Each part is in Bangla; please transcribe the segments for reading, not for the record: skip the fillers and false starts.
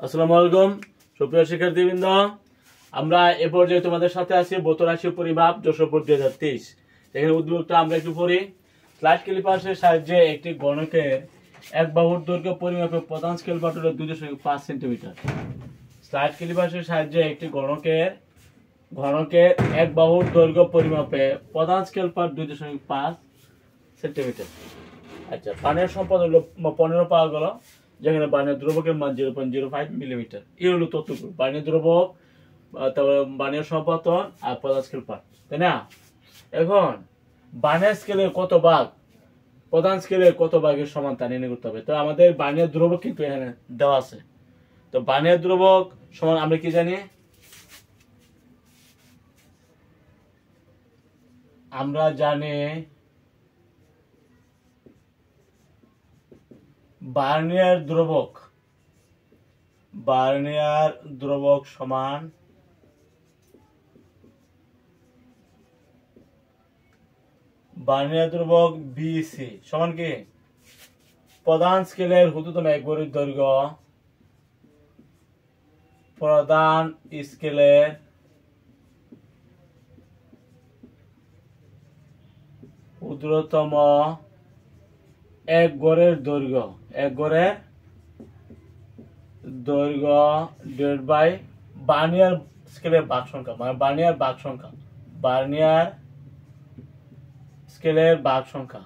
আসসালামু আলাইকুম সুপ্রিয় শিক্ষার্থীবৃন্দ, আমরা এ পর্যায়ে তোমাদের সাথে আছি বতরাশি পরিমাপ যশোরপুর 2023। এখানে উদ্যোগটা আমরা একটু পড়ি। স্লাইড ক্যালিপারের সাহায্যে একটি গণকের এক বাহুর দৈর্ঘ্য পরিমাপে প্রধান স্কেল পাঠ হলো 2.5 সেন্টিমিটার। স্লাইড ক্যালিপারের সাহায্যে একটি গণকের এক বাহুর দৈর্ঘ্য পরিমাপে প্রধান স্কেল পাঠ 2.5 সেন্টিমিটার। আচ্ছা, পানের সম্পদ হলো 15 পাওয়া গেল, যেখানে বার্নিয়ার দ্রবকের মান 0.05 মিলিমিটার। এই হলো তথ্যগুলো, বার্নিয়ার দ্রবক, তারপরে বার্নিয়ার সম্পাদন আর প্রধান স্কেল পাঠ, তাই না? এখন বার্নিয়ার স্কেলের কত ভাগ প্রধান স্কেলের কত ভাগের সমান তা নির্ণয় করতে হবে। তো আমাদের বার্নিয়ার দ্রবক কিন্তু এখানে দেওয়া আছে। তো বার্নিয়ার দ্রবক সমান আমরা কি জানি? আমরা জানি বার্নিয়ার দ্রবক সমান বার্নিয়ার দ্রবক বিসি সমান কি প্রধান স্কেলের ঊর্ধ্বতম এক বর্গের দৈর্ঘ্য প্রধান স্কেলের ঊর্ধ্বতম এক গড়ের দৈর্ঘ্য ডিভাইডেড বাই বার্নিয়ার স্কেলের ভাগ সংখ্যা, মানে বার্নিয়ার স্কেলের ভাগ সংখ্যা।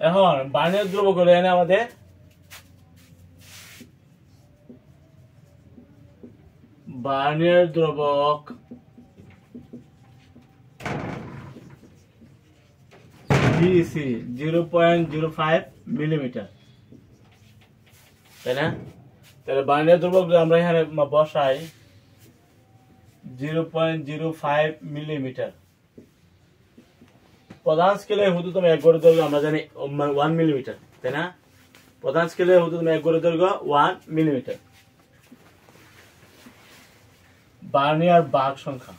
এখন বার্নিয়ার দ্রবক হলো এখানে আমাদের বার্নিয়ার দ্রবক বিসি 0.05 মিলিমিটার, তাই না? তাহলে বার্নিয়ার দ্রবক আমরা এখানে বসাই 0.05 মিলিমিটার। প্রধান স্কেলের ঊর্ধ্বতম এক গড়ের দৈর্ঘ্য আমরা জানি 1 মিলিমিটার, তাই না? প্রধান স্কেলের ঊর্ধ্বতম এক গড়ের দৈর্ঘ্য 1 মিলিমিটার। বার্নিয়ার ভাগ সংখ্যা,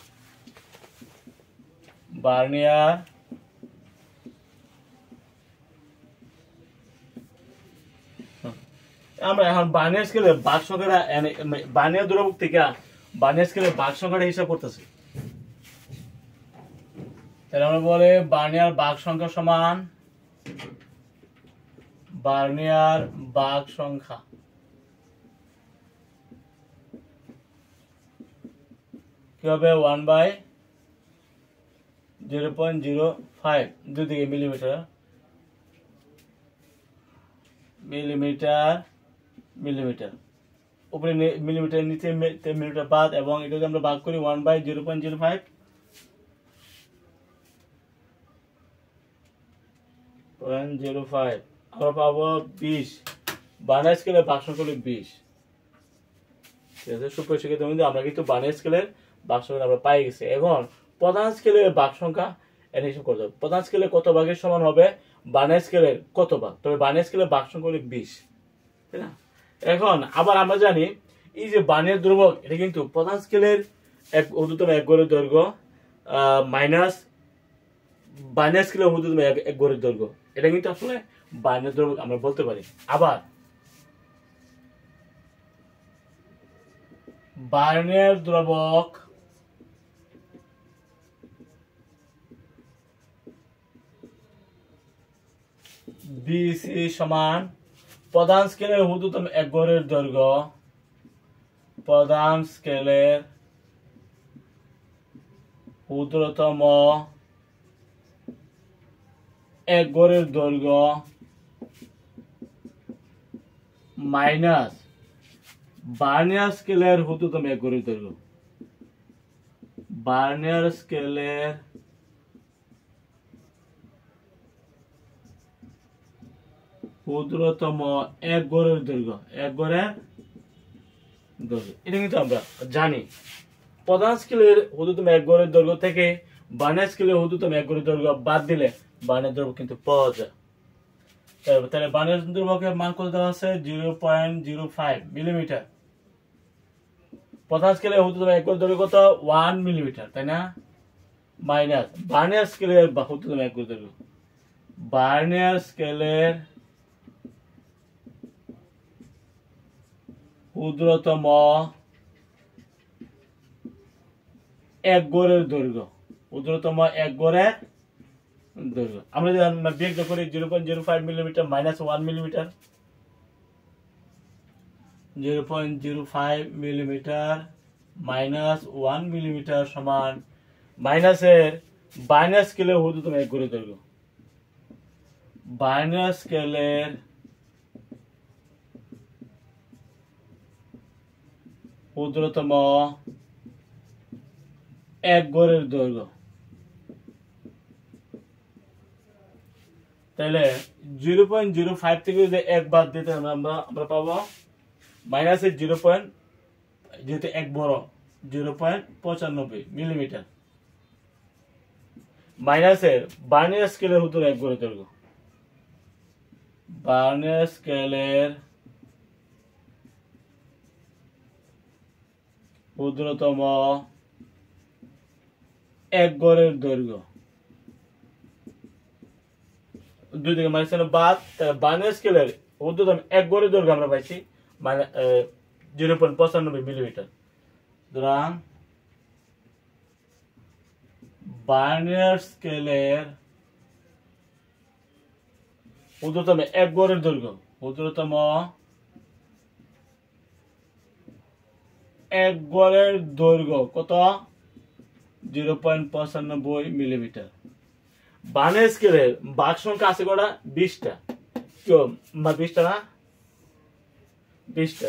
আমরা এখন বার্নিয়ার স্কেলের ভাগ সংখ্যাটা বার্নিয়ার দ্রবক থেকে বার্নিয়ার স্কেলের ভাগ সংখ্যাটা হিসাব করতেছি। তাহলে আমরা বলে বার্নিয়ার ভাগ সংখ্যা সমান বার্নিয়ার ভাগ সংখ্যা কি হবে 1/0.05, দুদিকে মিলিমিটার, উপরে মিলিমিটার নিচে মিলিমিটার বাদ, এবং এটা যদি আমরা ভাগ করি 1/0.05 আমরা পাবো 20। বার্নিয়ার স্কেলের ভাগ সংখ্যা হলো 20। ঠিক আছে সুপ্রিয় শিক্ষার্থী, আমরা কিন্তু বার্নিয়ার স্কেলের ভাগ সংখ্যা আমরা পাই গেছি। এখন প্রধান স্কেলের ভাগ সংখ্যা এর হিসাব করতে হবে। প্রধান স্কেলের কত ভাগের সমান হবে বার্নিয়ার স্কেলের কত ভাগ, তবে বার্নিয়ার স্কেলের ভাগ সংখ্যা হলো 20, তাই না? এখন আবার আমরা জানি এই যে বার্নিয়ার দ্রবক, এটা কিন্তু প্রধান স্কেলের ঊর্ধ্বতম এক গড়ের দৈর্ঘ্য মাইনাস বার্নিয়ার স্কেলের ঊর্ধ্বতম এক গড়ের দৈর্ঘ্য, এটা কিন্তু আসলে বার্নিয়ার দ্রবক আমরা বলতে পারি। আবার বার্নিয়ার দ্রবক বিসি সমান প্রধান স্কেলের ঊর্ধ্বতম এক গড়ের দৈর্ঘ্য এক গড়ের দৈর্ঘ্য মাইনাস বার্নিয়ার স্কেলের ঊর্ধ্বতম এক গড়ের দৈর্ঘ্য। বার্নিয়ার স্কেলের ঊর্ধ্বতম এক গড়ের দৈর্ঘ্য, এটা কিন্তু আমরা জানি। প্রধান স্কেলের ঊর্ধ্বতম এক গড়ের দৈর্ঘ্য থেকে বার্নিয়ার স্কেলের ঊর্ধ্বতম এক গড়ের দৈর্ঘ্য বাদ দিলে বার্নিয়ার দ্রবক কিন্তু পাওয়া যায়। তাহলে বার্নিয়ার দ্রবকের মান কত দেওয়া আছে 0.05 মিলিমিটার। প্রধান স্কেলের ঊর্ধ্বতম এক গড়ের দৈর্ঘ্য কত 1 মিলিমিটার, তাই না? মাইনাস বার্নিয়ার স্কেলের ঊর্ধ্বতম এক গড়ের দৈর্ঘ্য, বার্নিয়ার স্কেলের ক্ষুদ্রতম এক গড়ের দৈর্ঘ্য, ক্ষুদ্রতম এক গড়ের দৈর্ঘ্য। আমরা যদি বিয়োগ করি 0.05 millimetre minus 1 millimetre, 0.05 millimetre minus 1 millimetre সমান মাইনাসের বাইনাস স্কেলের ক্ষুদ্রতম এক গড়ের দৈর্ঘ্য, বাইনাস স্কেলের ক্ষুদ্রতম এক গড়ের দৈর্ঘ্য। তাহলে 0.05 থেকে যদি এক বাদ দিতে আমরা পাবো মাইনাসের যেহেতু এক বড় 0.95 মিলিমিটার মাইনাসের বার্নিয়ার স্কেলের ক্ষুদ্রতম এক গড়ের দৈর্ঘ্য, বার্নিয়ার স্কেলের ক্ষুদ্রতম এক গড়ের দৈর্ঘ্য। দুই থেকে মাইনাস বাদ, বার্নিয়ার স্কেলের ক্ষুদ্রতম এক গড়ের দৈর্ঘ্য আমরা পাইছি 0.95 মিলিমিটার। সুতরাং বার্নিয়ার স্কেলের ক্ষুদ্রতম এক গড়ের দৈর্ঘ্য, ক্ষুদ্রতম এক গড়ের দৈর্ঘ্য কত? 0.95 মিলিমিটার। বার্নিয়ার স্কেলের ভাগ সংখ্যা আছে কটা? 20টা। কেউ 20টা না, 20টা।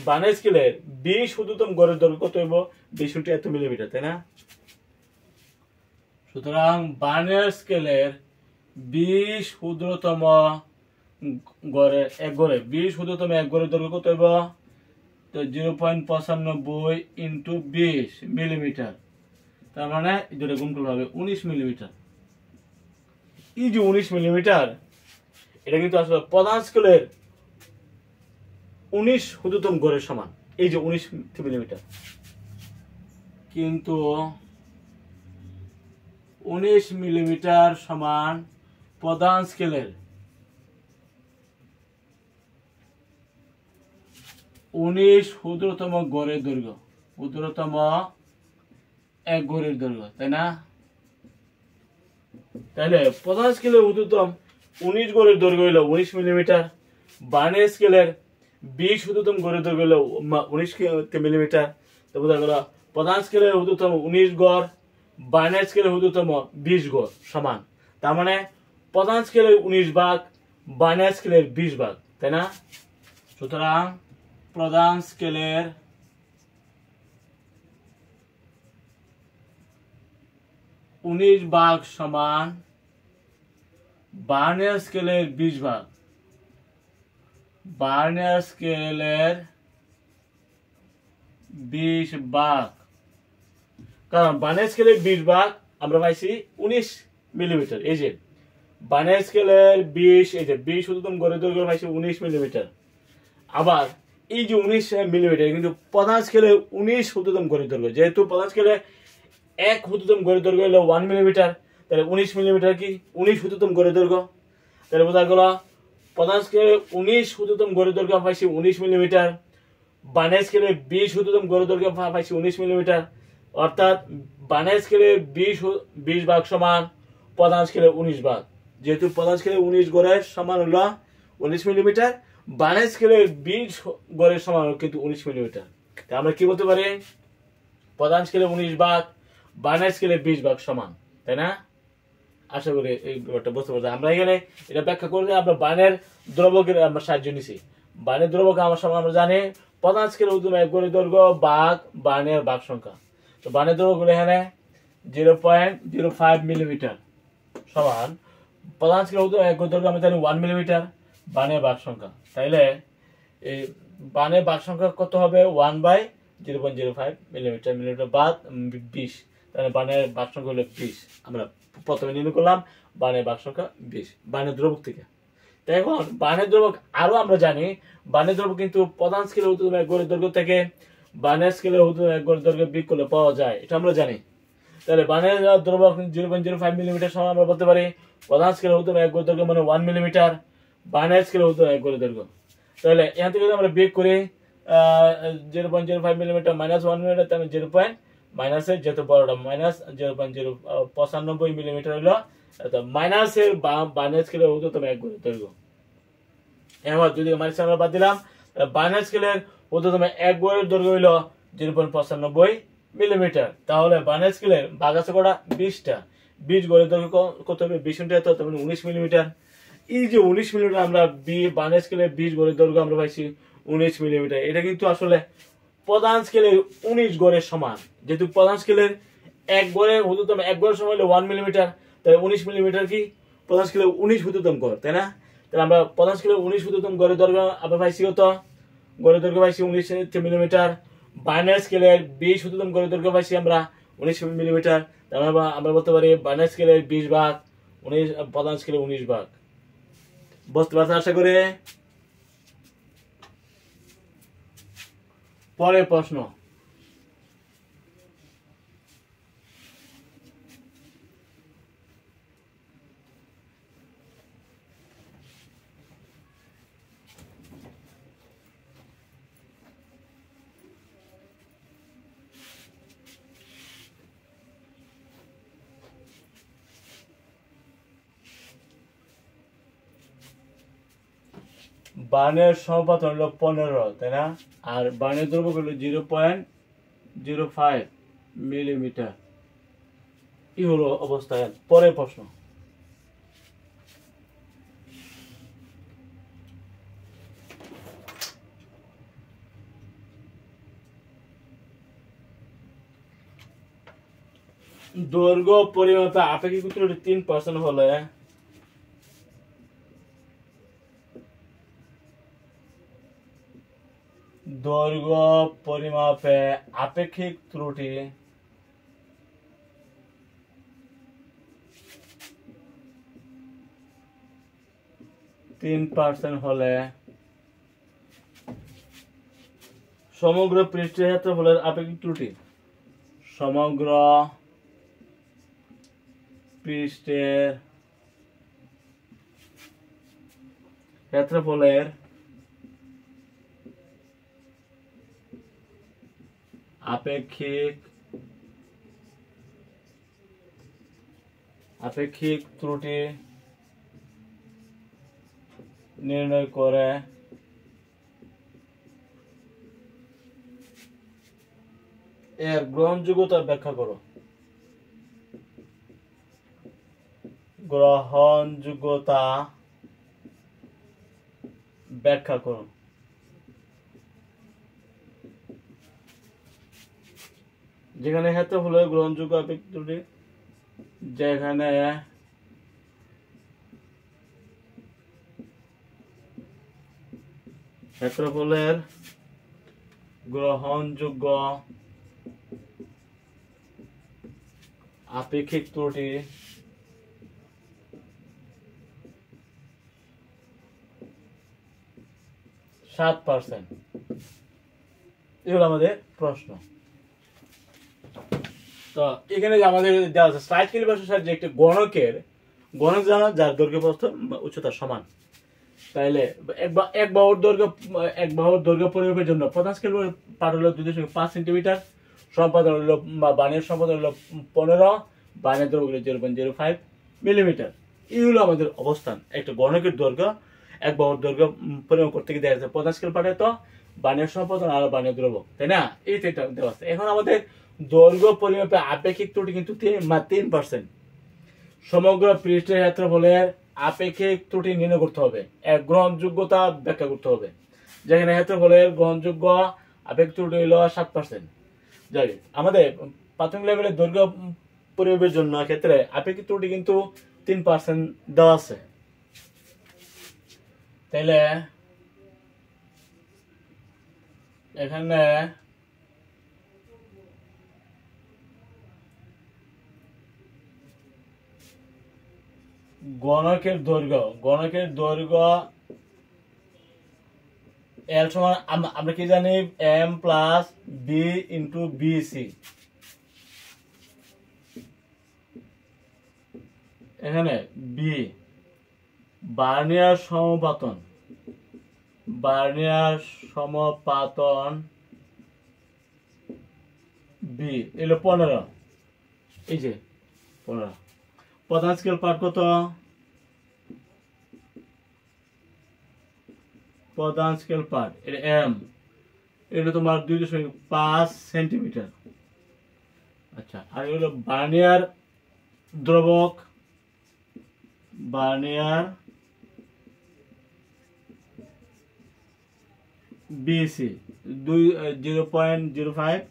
বার্নিয়ার স্কেলের 20 ক্ষুদ্রতম গড়ের দৈর্ঘ্য কত হইব? 20 এত মিলিমিটার, তাই না? সুতরাং বার্নিয়ার স্কেলের 20 ক্ষুদ্রতম গড়ের এক গড়ে 20 ক্ষুদ্রতম এক গড়ের দৈর্ঘ্য কত হইব? তো 0.95 ইন্টু 20 মিলিমিটার, তার মানে দুটো গুণ করলে হবে 19 মিলিমিটার। এই যে 19 মিলিমিটার, এটা কিন্তু আসলে প্রধান স্কেলের 19 ক্ষুদ্রতম গড়ের সমান। এই যে 19 মিলিমিটার, কিন্তু 19 মিলিমিটার সমান প্রধান স্কেলের 19 ক্ষুদ্রতম গড়ের দৈর্ঘ্য, ক্ষুদ্রতম এক গড়ের দৈর্ঘ্য, তাই না? তাহলে প্রধান স্কেলের ক্ষুদ্রতম 19 গড়ের দৈর্ঘ্য হইল 19 মিলিমিটার, বার্নিয়ার স্কেলের 20 ক্ষুদ্রতম গড়ের দৈর্ঘ্য হইল 19 মিলিমিটার। তো বোঝা গেল প্রধান স্কেলের ক্ষুদ্রতম 19 গড়, বার্নিয়ার স্কেলের ক্ষুদ্রতম 20 গড় সমান। তার মানে প্রধান স্কেলের 19 ভাগ, বার্নিয়ার স্কেলের 20 ভাগ, তাই না? সুতরাং প্রধান স্কেলের 19 ভাগ সমান বার্নিয়ার স্কেলের 20 ভাগ, বার্নিয়ার স্কেলের 20 ভাগ। কারণ বার্নিয়ার স্কেলের 20 ভাগ আমরা পাইছি 19 মিলিমিটার। এই যে বার্নিয়ার স্কেলের 20, এই যে 20 ক্ষুদ্রতম গড়ের দৈর্ঘ্য পাইছি 19 মিলিমিটার। আবার এই যে 19 মিলিমিটার কিন্তু প্রধান স্কেলের 19 ক্ষুদ্রতম গড়ের দৈর্ঘ্য, যেহেতু প্রধান স্কেলে এক ক্ষুদ্রতম গড়ের দৈর্ঘ্য হলো 1 মিলিমিটার, তাহলে 19 মিলিমিটার কি 19 ক্ষুদ্রতম গড়ের দৈর্ঘ্য। তাহলে বোঝা গেল প্রধান স্কেলে 19 ক্ষুদ্রতম গড়ের দৈর্ঘ্য পাইছি 19 মিলিমিটার, বার্নিয়ার স্কেলে 20 ক্ষুদ্রতম গড়ের দৈর্ঘ্য পাইছি 19 মিলিমিটার। অর্থাৎ বার্নিয়ার স্কেলে 20 ভাগ সমান প্রধান স্কেলে 19 ভাগ। যেহেতু প্রধান স্কেলে 19 গড়ের সমান হলো 19 মিলিমিটার, বার্নিয়ার স্কেলে 20 গড়ের সমান হলো কিন্তু 19 মিলিমিটার। তাই আমরা কি বলতে পারি? প্রধান স্কেলে 19 ভাগ, বার্নিয়ার স্কেলে 20 ভাগ সমান, তাই না? আশা করি এই ব্যাপারটা বুঝতে পারছি। আমরা এখানে এটা ব্যাখ্যা করলে আমরা বার্নিয়ার দ্রবকের আমরা সাহায্য নিছি। বার্নিয়ার দ্রবক আমার সমান আমরা জানি প্রধান স্কেলের ক্ষুদ্রতম এক গড়ের দৈর্ঘ্য ভাগ বার্নিয়ার ভাগ সংখ্যা। তো বার্নিয়ার দ্রবক এখানে 0.05 মিলিমিটার সমান প্রধান স্কেলের ক্ষুদ্রতম এক গড়ের দৈর্ঘ্য আমরা জানি 1 মিলিমিটার, বার্নিয়ার ভাগ সংখ্যা। তাইলে এই বার্নিয়ার ভাগ সংখ্যা কত হবে? 1/0.05 মিলিমিটার, মিলিমিটার বাদ 20, তাহলে বার্নিয়ার ভাগ সংখ্যা হলো 20। আমরা প্রথমে নির্ণয় করলাম বার্নিয়ার ভাগ সংখ্যা 20 বার্নিয়ার দ্রবক থেকে। তাই এখন বার্নিয়ার দ্রবক আরো আমরা জানি বার্নিয়ার দ্রবক কিন্তু প্রধান স্কেলের ক্ষুদ্রতম এক গড়ের দৈর্ঘ্য থেকে বার্নিয়ার স্কেলের ক্ষুদ্রতম এক গড়ের দৈর্ঘ্য বিয়োগ করলে পাওয়া যায়, এটা আমরা জানি। তাহলে বার্নিয়ার দ্রবক 0.05 মিলিমিটার সমান আমরা বলতে পারি প্রধান স্কেলের ক্ষুদ্রতম এক গড়ের দৈর্ঘ্য মানে 1 মিলিমিটার, বার্নিয়ার স্কেলের ক্ষুদ্রতম এক গড়ের দৈর্ঘ্য। তাহলে এখান থেকে যদি আমরা বিয়োগ করি 0.05 মিলিমিটার মাইনাস 1 মিলিমিটার, তাহলে 0 পয়েন্ট মাইনাসের যেহেতু বড়টা মাইনাস 0.095 মিলিমিটার হলো মাইনাসের বার্নের স্কেলের ঊর্ধ্বতম এক গড়ের দৈর্ঘ্য। এবার যদি মাইনাস আমরা বাদ দিলাম, বার্নের স্কেলের ঊর্ধ্বতম এক গড়ের দৈর্ঘ্য হলো 0.95 মিলিমিটার। তাহলে বার্নের স্কেলের ভাগ আছে কটা? 20টা। 20 গড়ের দৈর্ঘ্য কত হবে? 20 মিটার, তো 19 মিলিমিটার। এই যে 19 মিলিমিটার আমরা বার্নের স্কেলের 20 গড়ের দৈর্ঘ্য আমরা পাইছি 19 মিলিমিটার। এটা কিন্তু আসলে প্রধান স্কেলের 19 গড়ের সমান। যেহেতু প্রধান স্কেলের এক গড়ের ঊর্ধ্বতম এক গড়ের সমান হলো 1 মিলিমিটার, তাই 19 মিলিমিটার কি প্রধান স্কেলের 19 ঊর্ধ্বতম গড়, তাই না? তাহলে আমরা প্রধান স্কেলের 19 ঊর্ধ্বতম গড়ের দৈর্ঘ্য আমরা পাইছি কত? গড়ের দৈর্ঘ্য পাইছি 19 মিলিমিটার। বার্নের স্কেলের 20 ঊর্ধ্বতম গড়ের দৈর্ঘ্য পাইছি আমরা 19 মিলিমিটার। তাহলে আমরা বলতে পারি বার্নের স্কেলের 20 ভাগ 19 প্রধান স্কেলের 19 ভাগ। বুঝতে পারছেন আশা করি? পরের প্রশ্ন, বার্নের সমপাত হলো 15, তাই না? আর বার্নের দ্রব্য হলো 0.05 মিলিমিটার। এই হলো অবস্থা। পরের প্রশ্ন, দৈর্ঘ্য পরিমাপে আপেক্ষিক ত্রুটি 3% হলে দৈর্ঘ্য পরিমাপে আপেক্ষিক ত্রুটি 3% হলে সমগ্র পৃষ্ঠের ক্ষেত্রফলের আপেক্ষিক ত্রুটি সমগ্র পৃষ্ঠের ক্ষেত্রফলের আপেক্ষিক ত্রুটি নির্ণয় করে এর গ্রহণযোগ্যতা ব্যাখ্যা করো। গ্রহণযোগ্যতা ব্যাখ্যা করো। যেখানে ক্ষেত্রফলের গ্রহণযোগ্য আপেক্ষিক ত্রুটি, যেখানে ক্ষেত্রফলের গ্রহণযোগ্য আপেক্ষিক ত্রুটি 7%। এই হলো আমাদের প্রশ্ন। তো এখানে যে আমাদের দেওয়া আছে স্লাইড ক্যালিপারের সাহায্যে একটি গণক জানা যার দৈর্ঘ্য প্রস্থ উচ্চতা সমান। তাইলে এক বাহুর দৈর্ঘ্য পরিমাপের জন্য প্রধান স্কেল পাঠ হলো 2.5 সেন্টিমিটার, সম্পাদন হলো বানের সম্পাদন হলো 15, বানের দৈর্ঘ্য হলো 0.05 মিলিমিটার। এই হলো আমাদের অবস্থান। একটা গণকের দৈর্ঘ্য এক বাহুর দৈর্ঘ্য পরিমাপ করতে গিয়ে দেখা যাচ্ছে প্রধান স্কেল পাঠে তো বানের সম্পাদন আর বানের দ্রব্য, তাই না? এই তিনটা দেওয়া আছে। এখন আমাদের দৈর্ঘ্য পরিমাপে আপেক্ষিক ত্রুটি কিন্তু 3%। সমগ্র পৃষ্ঠের ক্ষেত্রফলের আপেক্ষিক ত্রুটি নির্ণয় করতে হবে, এক গ্রহণযোগ্যতা ব্যাখ্যা করতে হবে। যেখানে ক্ষেত্রফলের গ্রহণযোগ্য আপেক্ষিক ত্রুটি হলো 7%। যাই আমাদের প্রাথমিক লেভেলের দৈর্ঘ্য পরিমাপের জন্য ক্ষেত্রে আপেক্ষিক ত্রুটি কিন্তু 3% দেওয়া আছে। তাইলে এখানে গণকের দৈর্ঘ্য এল সমান আমরা কি জানি M plus B into BC. এখানে বি বার্নিয়ার ভার্নিয়ার সমপাতন বি এলো 15, এই যে 15। প্রধান স্কেল পার্ট কত? প্রধান স্কেল পার্ট এটা এম, এটা তোমার 2.5 সেন্টিমিটার। আচ্ছা, আর হলো ভার্নিয়ার দ্রবক, ভার্নিয়ার বিসি 0.05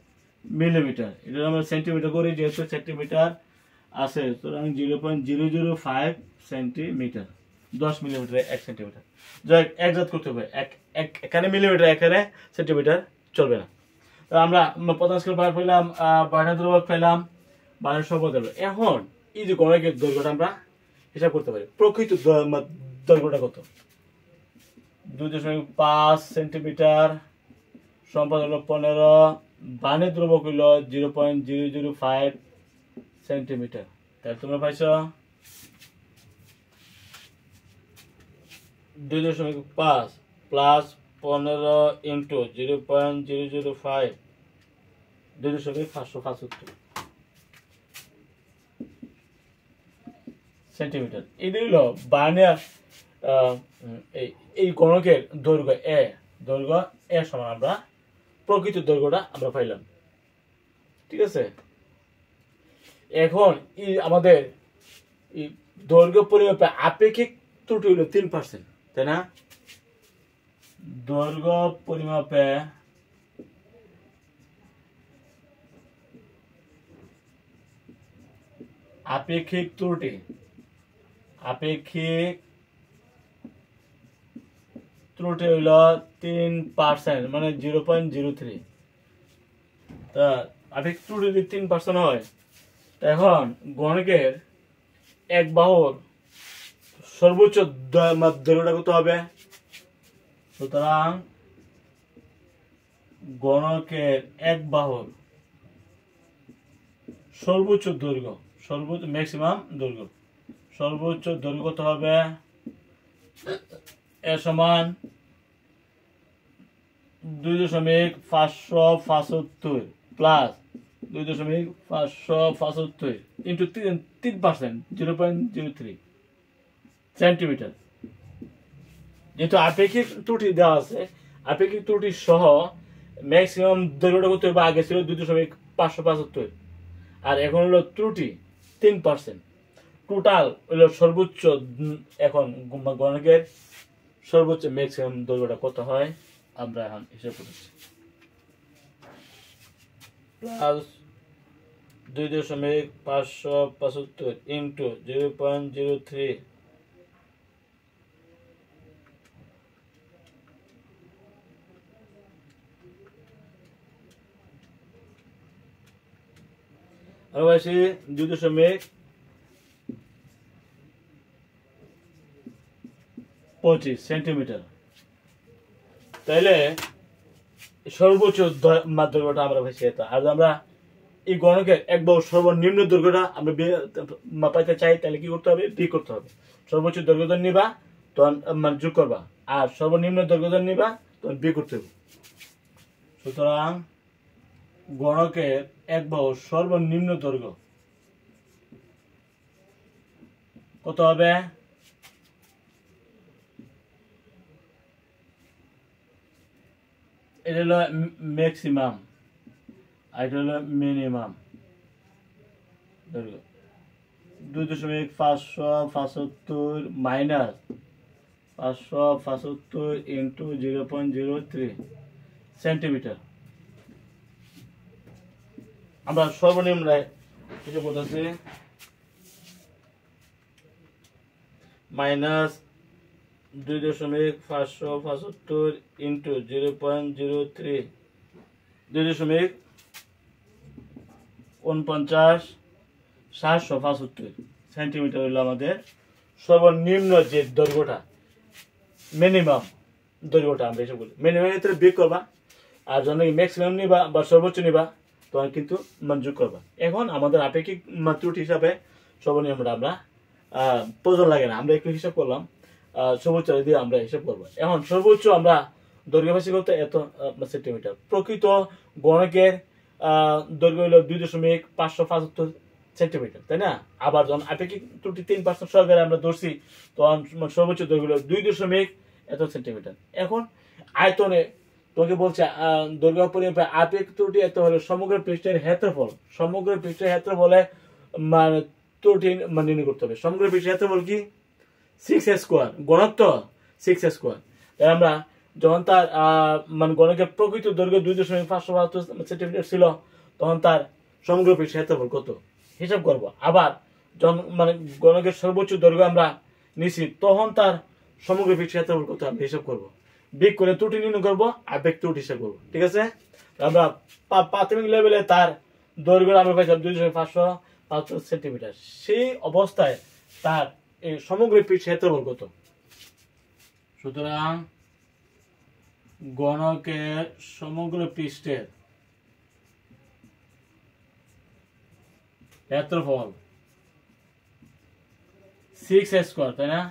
মিলিমিটার। এটা আমরা সেন্টিমিটার করি যেহেতু সেন্টিমিটার আছে, সুতরাং 0.005 সেন্টিমিটার, 10 মিলিমিটার 1 সেন্টিমিটার। যাই একজাত করতে হবে, এখানে মিলিমিটার এখানে সেন্টিমিটার চলবে না। তো আমরা প্রধান স্কেল পার পেলাম, ভার্নিয়ার দ্রবক পেলাম, ভার্নিয়ার সমপাতন। এখন এই যে গণকের দৈর্ঘ্যটা আমরা হিসাব করতে পারি। প্রকৃত দৈর্ঘ্যটা কত? 2.5 সেন্টিমিটার, সম্পাদন হলো 15, ভার্নিয়ার দ্রবক হইল 0.005 সেন্টিমিটার। তাহলে তোমরা পাইছ 2.5 প্লাস 15 ইন্টু 0.005, 2.575 সেন্টিমিটার। এটা হলো ভার্নিয়ার এই গণকের দৈর্ঘ্য এ, দৈর্ঘ্য এ সমান আমরা প্রকৃত দৈর্ঘ্যটা আমরা পাইলাম। ঠিক আছে, এখন আমাদের দৈর্ঘ্য পরিমাপে আপেক্ষিক ত্রুটি হলো 3%, তাই না? দৈর্ঘ্য পরিমাপে আপেক্ষিক ত্রুটি, আপেক্ষিক ত্রুটি হইল 3%, মানে 0.03। তা আপেক্ষিক ত্রুটি যদি 3% হয়, এখন গণকের এক বাহুর সর্বোচ্চ দৈর্ঘ্যটা কত হবে? সুতরাং গণকের এক বাহুর সর্বোচ্চ দৈর্ঘ্য, সর্বোচ্চ ম্যাক্সিমাম দৈর্ঘ্য, সর্বোচ্চ দৈর্ঘ্য কত হবে? এ সমান 2.575 প্লাস 2.575 ইন্টু 3%, 0.03 সেন্টিমিটার। যেহেতু আপেক্ষিক ত্রুটি দেওয়া আছে, আপেক্ষিক ত্রুটি সহ ম্যাক্সিমাম দৈর্ঘ্যটা কত হবে? আগে ছিল 2.575, আর এখন হলো ত্রুটি 3%। টোটাল হলো সর্বোচ্চ, এখন গণকের সর্বোচ্চ ম্যাক্সিমাম দৈর্ঘ্যটা কত হয় আমরা এখন হিসাব করছি। প্লাস 2.575 ইন্টু 0.03, আর আছে 2.25 সেন্টিমিটার। তাইলে সর্বোচ্চ দৈর্ঘ্যটা আমরা পাইছি এটা। আর আমরা এই গণকের এক বাহুর সর্বনিম্ন দৈর্ঘ্যটা আমরা পাইতে চাই, তাহলে কি করতে হবে? বিয়োগ করতে হবে। সর্বোচ্চ দৈর্ঘ্য নিবা তখন মানে যোগ করবা, আর সর্বনিম্ন দৈর্ঘ্য নিবা তখন বিয়োগ করতে হবে। সুতরাং গণকের এক বাহুর সর্বনিম্ন দৈর্ঘ্য কত হবে? এটা হলো ম্যাক্সিমাম, আর এটা হলো মিনিমাম দৈর্ঘ্য। 2.575 মাইনাস 575 ইন্টু 0.03 সেন্টিমিটার। আমরা সর্বনিম্ন কিছু বলতেছি, মাইনাস 2.575 ইন্টু 0.03, 2.49 সেন্টিমিটার হলো আমাদের সর্বনিম্ন যে দৈর্ঘ্যটা, মিনিমাম দৈর্ঘ্যটা আমরা এসে বলি। মিনিমাম ক্ষেত্রে বিয়োগ করবা, আর যখন ম্যাক্সিমাম নিবা বা সর্বোচ্চ নিবা তখন কিন্তু যোগ করবা। এখন আমাদের আপেক্ষিক ত্রুটি হিসাবে সর্বনিম্নটা আমরা প্রয়োজন লাগে না, আমরা একটু হিসাব করলাম, সর্বোচ্চ দিয়ে আমরা হিসাব করবো। এখন সর্বোচ্চ আমরা দৈর্ঘ্য পাইছি কত এত সেন্টিমিটার। প্রকৃত গণকের দৈর্ঘ্য হলো 2.575 সেন্টিমিটার, তাই না? আবার যখন আপেক্ষিক ত্রুটি 3% সহকারে আমরা ধরছি তখন সর্বোচ্চ দৈর্ঘ্য হলো 2 এত সেন্টিমিটার। এখন আয়তনে তোমাকে বলছে দৈর্ঘ্য পরিমাপে আপেক্ষিক ত্রুটি এত হলে সমগ্র পৃষ্ঠের ক্ষেত্রফল, সমগ্র পৃষ্ঠের ক্ষেত্রফলে মানে ত্রুটি নির্ণয় করতে হবে। সমগ্র পৃষ্ঠের ক্ষেত্রফল কি 6a², গণক 6a²। আমরা যখন তার মানে গণকের প্রকৃত দৈর্ঘ্য 2.575 সেন্টিমিটার ছিল তখন তার সমগ্র পৃষ্ঠের ক্ষেত্রফল কত হিসাব করব। আবার যখন মানে গণকের সর্বোচ্চ দৈর্ঘ্য আমরা নিছি তখন তার সমগ্র পৃষ্ঠের ক্ষেত্রফল কত আমরা হিসাব করব। বিয়োগ করে ত্রুটি নির্ণয় করবো, আবেগ ত্রুটি হিসাব করবো। ঠিক আছে? আমরা প্রাথমিক লেভেলে তার দৈর্ঘ্য আমরা পাইছিলাম 2.575 সেন্টিমিটার। সেই অবস্থায় তার এই সমগ্র পৃষ্ঠের ক্ষেত্রফল কত? সুতরাং গণকের সমগ্র পৃষ্ঠের ক্ষেত্রফল 6a², তাই না?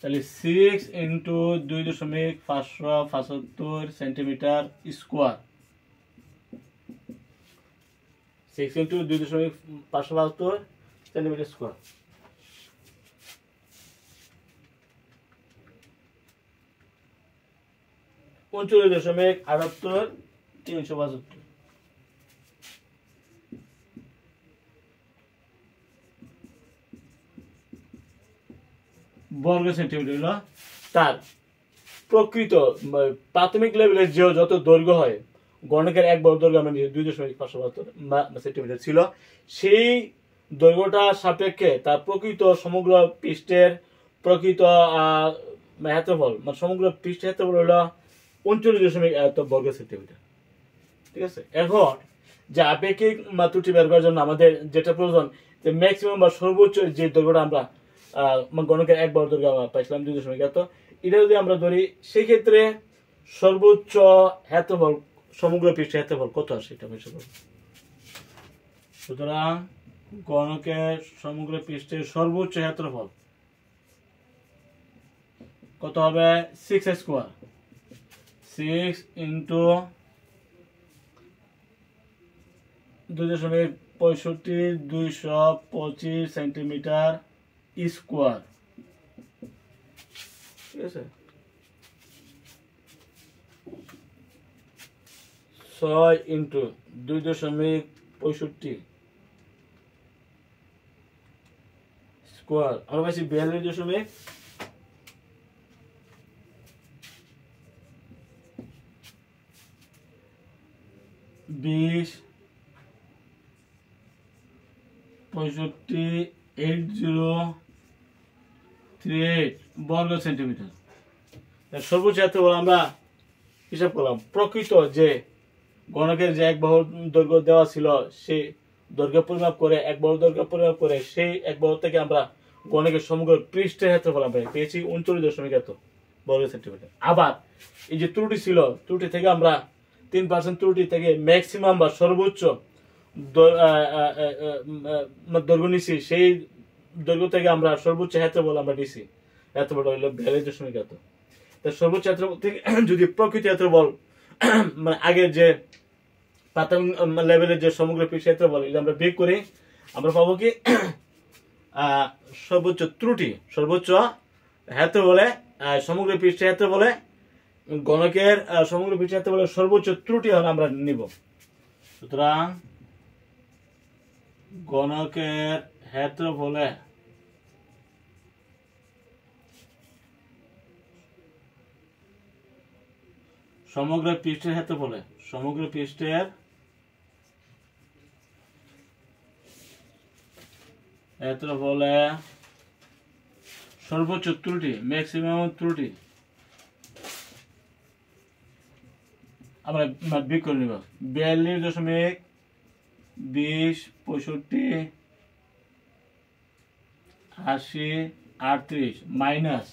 তাহলে 6 into 2.575 centimetre square, 6 into 2.575 centimetre square. (39.78 বর্গ সেন্টিমিটার হলো তার প্রকৃত প্রাথমিক লেভেলের যে যত দৈর্ঘ্য হয় গণকের এক বর্গ দৈর্ঘ্য আমরা 2.575 সেন্টিমিটার ছিল, সেই দৈর্ঘ্যটা সাপেক্ষে তার প্রকৃত সমগ্র পৃষ্ঠের প্রকৃত ক্ষেত্রফল মানে সমগ্র পৃষ্ঠের ক্ষেত্রফল হলো 39.1 বর্গ সেন্টিমিটার। ঠিক আছে? এখন যে আপেক্ষিক ত্রুটি বের করার জন্য আমাদের যেটা প্রয়োজন যে ম্যাক্সিমাম বা সর্বোচ্চ যে দৈর্ঘ্যটা আমরা গণকের এক বর্গ দৈর্ঘ্য আমরা পাইছিলাম 2.1, এটা যদি আমরা ধরি সেক্ষেত্রে সর্বোচ্চ ক্ষেত্রফল সমগ্র পৃষ্ঠের ক্ষেত্রফল কত আসে এটা হিসাব করব। সুতরাং গণকের সমগ্র পৃষ্ঠের সর্বোচ্চ ক্ষেত্রফল কত হবে? 6a², 6 into 2.65 centimetre square. ঠিক আছে? 6 ইন্টু 2.65 স্কোয়ার আমরা পাইছি 42.20 65.8038 বর্গ সেন্টিমিটার। সর্বোচ্চ ক্ষেত্রফল আমরা হিসাব করলাম। প্রকৃত যে গণকের যে এক বাহু দৈর্ঘ্য দেওয়া ছিল সেই দৈর্ঘ্য পরিমাপ করে এক বাহু দৈর্ঘ্য পরিমাপ করে সেই এক বাহু থেকে আমরা গণকের সমগ্র পৃষ্ঠের ক্ষেত্রফল আমরা পেয়েছি 39.1 বর্গ সেন্টিমিটার। আবার এই যে ত্রুটি ছিল, ত্রুটি থেকে আমরা 3% ত্রুটি থেকে ম্যাক্সিমাম বা সর্বোচ্চ দৈর্ঘ্য নিছি, সেই দৈর্ঘ্য থেকে আমরা সর্বোচ্চ ক্ষেত্রফল আমরা নিছি, ক্ষেত্রফল হলো 42.1। সর্বোচ্চ ক্ষেত্রফল থেকে যদি প্রকৃত ক্ষেত্রফল মানে আগের যে প্রাথমিক লেভেলের যে সমগ্র পৃষ্ঠের ক্ষেত্রফল এটা আমরা বিয়োগ করি, আমরা পাবো কি সর্বোচ্চ ত্রুটি, সর্বোচ্চ ক্ষেত্রফলে সমগ্র পৃষ্ঠের ক্ষেত্রফলে গণকের সমগ্র পৃষ্ঠের ক্ষেত্রফলে সর্বোচ্চ ত্রুটি হলে আমরা নিব। সুতরাং গণকের ক্ষেত্রফলে সমগ্র পৃষ্ঠের ক্ষেত্রফলে সমগ্র পৃষ্ঠের ক্ষেত্রফলে সর্বোচ্চ ত্রুটি ম্যাক্সিমাম ত্রুটি আমরা বিয়োগ করে নিব। 42.20 মাইনাস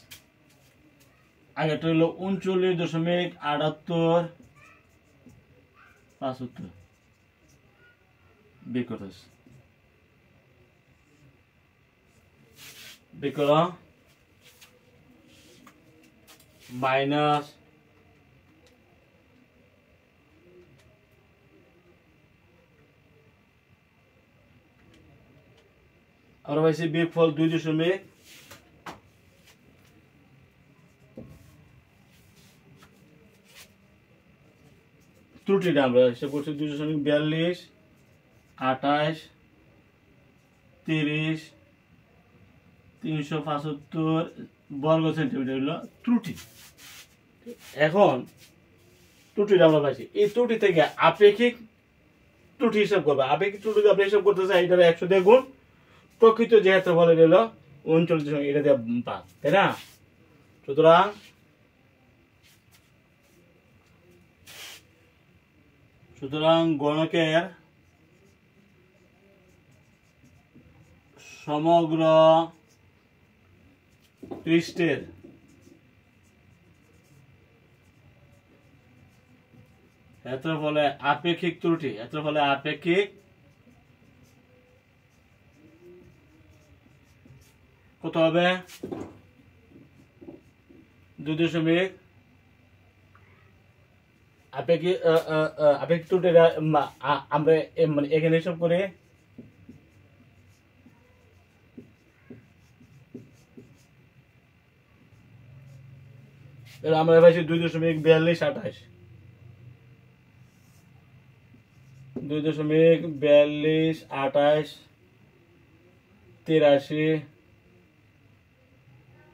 আগেটা হলো 39.78 বিয়োগ করতেছে, বিয়োগ করো মাইনাস আমরা পাইছি বিয়োগফল 2 দশমিক ত্রুটিটা আমরা হিসাব করছি 2.42 28 30 375 বর্গ সেন্টিমিটার হলো ত্রুটি। এখন ত্রুটিটা আমরা পাইছি, এই ত্রুটি থেকে আপেক্ষিক ত্রুটি হিসাব করবে। আপেক্ষিক ত্রুটি আপনি হিসাব করতে চাই, এটা 100 দিয়ে গুণ, প্রকৃত যে ক্ষেত্রফল এটা হলো 39, এটা দিয়ে ভাগ, তাই না? সুতরাং গণকের সমগ্র পৃষ্ঠের ক্ষেত্রফলে আপেক্ষিক ত্রুটি, ক্ষেত্রফলে আপেক্ষিক কত হবে? 2 দশমিক আপেক্ষিক আপেক্ষিক ত্রুটিটা আমরা মানে এখানে হিসাব করে আমরা পাইছি 2.42 28 2.42 28 83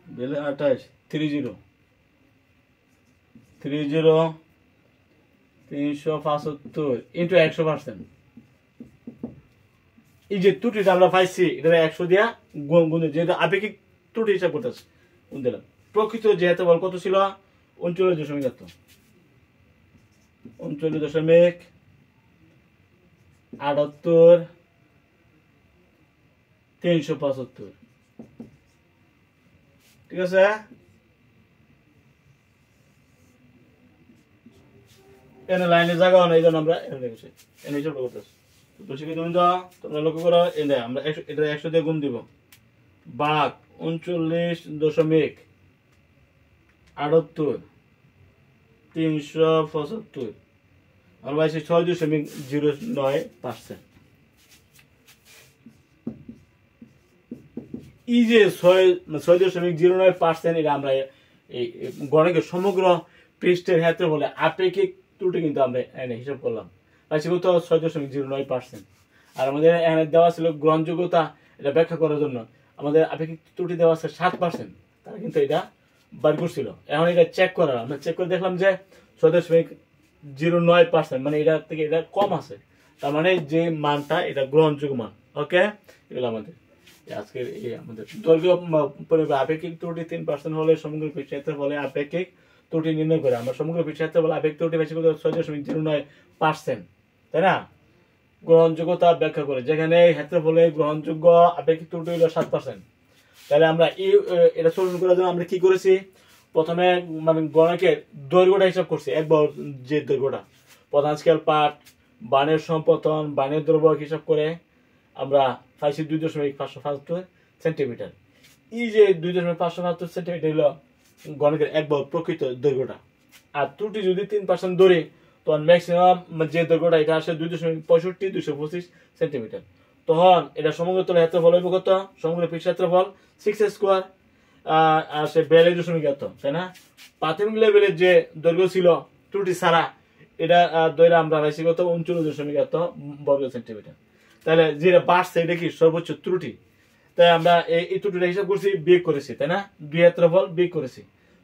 28 30 375 ইন্টু 100%। এই যে ত্রুটিটা আমরা পাইছি, এটা 100 দিয়া গুণ, যেহেতু আপেক্ষিক ত্রুটি হিসাব করতেছে গুণ দিলাম। প্রকৃত যে ক্ষেত্রফল কত ছিল? 39.78 375। ঠিক আছে? এখানে লাইনে জায়গা নাই, এই জন্য আমরা এখানে রেখেছি, এনে হিসাব করতেছি। তোমরা লক্ষ্য করো, আমরা এটা 100 দিয়ে গুণ দিব, ভাগ 39.78 375, আমরা পাইছি 6.09%। এই যে 6.09%, এটা আমরা এই গণকের সমগ্র পৃষ্ঠের ক্ষেত্রে বলে আপেক্ষিক ত্রুটি কিন্তু আমরা এনে হিসাব করলাম, পাইছি কত? 6.09%। আর আমাদের এখানে দেওয়া ছিল গ্রহণযোগ্যতা, এটা ব্যাখ্যা করার জন্য আমাদের আপেক্ষিক ত্রুটি দেওয়া আছে 7%, তারা কিন্তু এটা বার করছিল। এখন এটা চেক করার, আমরা চেক করে দেখলাম যে 6.09%, মানে এটা থেকে এটা কম আছে, তার মানে যে মানটা এটা গ্রহণযোগ্য মান। ওকে, এগুলো আমাদের আজকের আমাদের দৈর্ঘ্য পরিমাপ আপেক্ষিক ত্রুটি 3% হলে সমগ্র পৃষ্ঠের ফলে আপেক্ষিক ত্রুটি নির্ণয় করে। আমরা সমগ্র পৃষ্ঠের ফলে আপেক্ষিক ত্রুটি বেশি করে 6.09%, তাই না? গ্রহণযোগ্যতা ব্যাখ্যা করে, যেখানে ক্ষেত্রফলে গ্রহণযোগ্য আপেক্ষিক ত্রুটি হলো 7%। তাহলে আমরা এটা সরল করার জন্য আমরা কি করেছি? প্রথমে মানে গণকের দৈর্ঘ্যটা হিসাব করছি, একবার যে দৈর্ঘ্যটা, প্রধান স্কেল পাঠ, বানের সম্পতন, বানের দ্রব্যক হিসাব করে আমরা পাইছি 2.575 সেন্টিমিটার। এই যে 2.575 সেন্টিমিটার হলো গণকের একবার প্রকৃত দৈর্ঘ্যটা। আর ত্রুটি যদি 3% ধরে, তখন ম্যাক্সিমাম যে দৈর্ঘ্যটা এটা আসে 2.65 225 সেন্টিমিটার। তখন এটা সমগ্র তলের ক্ষেত্রফল হইব কত? সমগ্র পৃষ্ঠ ক্ষেত্রফল 6 স্কোয়ার আর সে 42.8, তাই না? প্রাথমিক লেভেলের যে দৈর্ঘ্য ছিল ত্রুটি ছাড়া, এটা দৈর্ঘ্য আমরা পাইছি কত? 39.8 বর্গ সেন্টিমিটার। তাহলে যেটা বাড়ছে এটা কি সর্বোচ্চ ত্রুটি, তাই আমরা এই ত্রুটিটা হিসাব করছি, বিয়োগ করেছি, তাই না? দুই ক্ষেত্রফল বিয়োগ করেছি,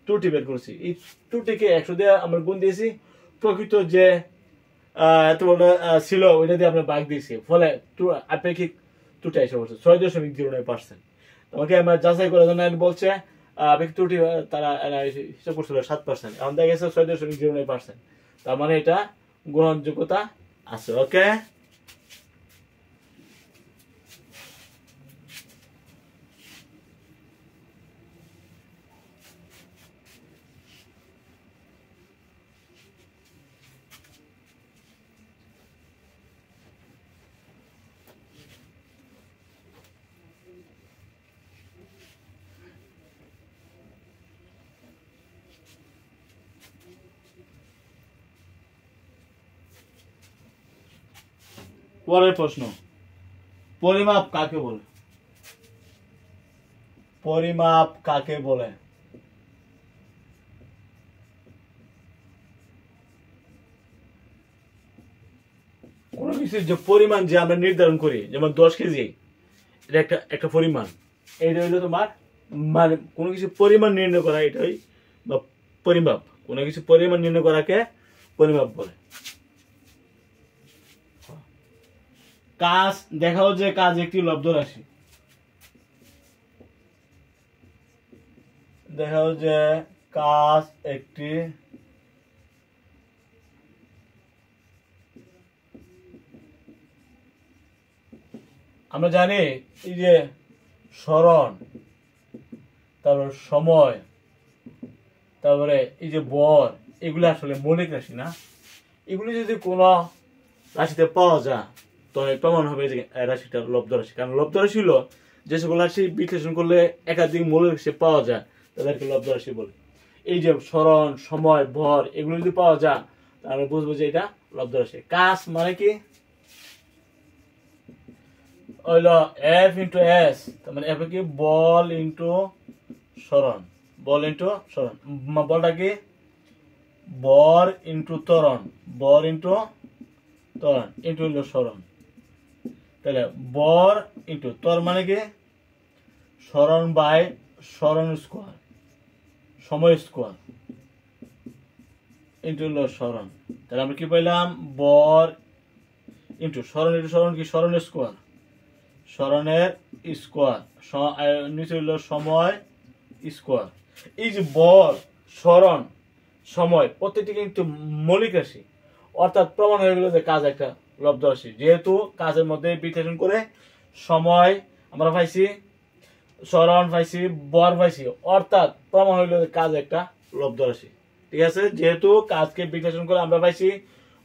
ত্রুটি বের করেছি। এই ত্রুটিকে 100 দিয়ে আমরা গুণ দিয়েছি, প্রকৃত যে এত বড় ছিল ওইটা দিয়ে আমরা ভাগ দিয়েছি, ফলে আপেক্ষিক ত্রুটি এসে পড়ছে 6.09%। তোমাকে আমরা যাচাই করার জন্য বলছে আপেক্ষিক ত্রুটি তারা হিসাব করছিল 7%, এখন দেখা গেছে 6.09%, তার মানে এটা গ্রহণযোগ্যতা আছে। ওকে, পরের প্রশ্ন, পরিমাপ কাকে বলে? পরিমাপ কাকে বলে? কোনো কিছুর যে পরিমাণ যে আমরা নির্ধারণ করি, যেমন 10 কেজি, এটা একটা পরিমাণ। এইটা হইলো তোমার মানে কোনো কিছু পরিমাণ নির্ণয় করা, এটাই বা পরিমাপ। কোনো কিছু পরিমাণ নির্ণয় করাকে পরিমাপ বলে। কাজ দেখাও যে কাজ একটি লব্ধ রাশি। দেখাও যে কাজ একটি আমরা জানি এই যে স্মরণ, তারপর সময়, তারপরে এই যে বর, এগুলো আসলে মৌলিক রাশি না। এগুলি যদি কোনো রাশিতে পাওয়া যায় তবে প্রমাণ হবে যে রাশিটা লব্ধ রাশি। কারণ লব্ধ রাশি হলো যে সকল রাশি বিশ্লেষণ করলে একাধিক মৌলিক রাশি পাওয়া যায় তাদেরকে লব্ধ রাশি বলে। এই যে স্মরণ, সময়, ভর এগুলো যদি পাওয়া যায় তাহলে বুঝবো যে এটা লব্ধ রাশি। কাজ মানে কি হইলো F ইন্টু S, তার মানে F কি বল ইন্টু স্মরণ, বল ইন্টু স্মরণ। বলটা কি বর ইন্টু ত্বরণ, বর ইন্টু ত্বরণ ইন্টু হইলো স্মরণ। তাহলে বর ইন্টু ত্বর মানে কি স্মরণ বাই স্মরণ স্কোয়ার, সময় স্কোয়ার ইন্টু হইলো স্মরণ। তাহলে আমরা কি পাইলাম বর ইন্টু স্মরণ, ইন্টু স্মরণ কি স্মরণের স্কোয়ার, স্মরণের স্কোয়ার, নিচে হইল সময় স্কোয়ার। এই যে বর, স্মরণ, সময় প্রত্যেকটি কিন্তু মৌলিক রাশি, অর্থাৎ প্রমাণ হয়ে গেল যে কাজ একটা লব্ধ রাশি। যেহেতু কাজের মধ্যে বিশ্লেষণ করে সময় আমরা পাইছি, স্মরণ পাইছি, বর পাইছি, অর্থাৎ প্রমাণ হইল যে কাজ একটা লব্ধ রাশি। ঠিক আছে, যেহেতু কাজকে বিশ্লেষণ করে আমরা পাইছি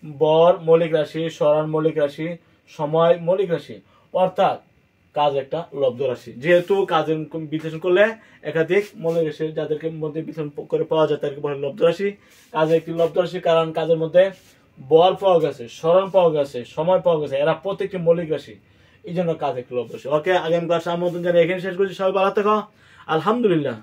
বর মৌলিক রাশি, স্মরণ মৌলিক রাশি, সময় মৌলিক রাশি, অর্থাৎ কাজ একটা লব্ধ রাশি। যেহেতু কাজের বিশ্লেষণ করলে একাধিক মৌলিক রাশি যাদেরকে মধ্যে বিশ্লেষণ করে পাওয়া যায় তাদেরকে বলে লব্ধ রাশি। কাজ একটি লব্ধ রাশি কারণ কাজের মধ্যে বল পাওয়া গেছে, স্মরণ পাওয়া গেছে, সময় পাওয়া গেছে, এরা প্রত্যেকটি মৌলিক রাশি, এই জন্য কাজ একটি লব্ধ রাশি। ওকে, আগামী ক্লাসে আমন্ত্রণ জানিয়ে এখানে শেষ করছি। সবাই ভালো থাকো, আলহামদুলিল্লাহ।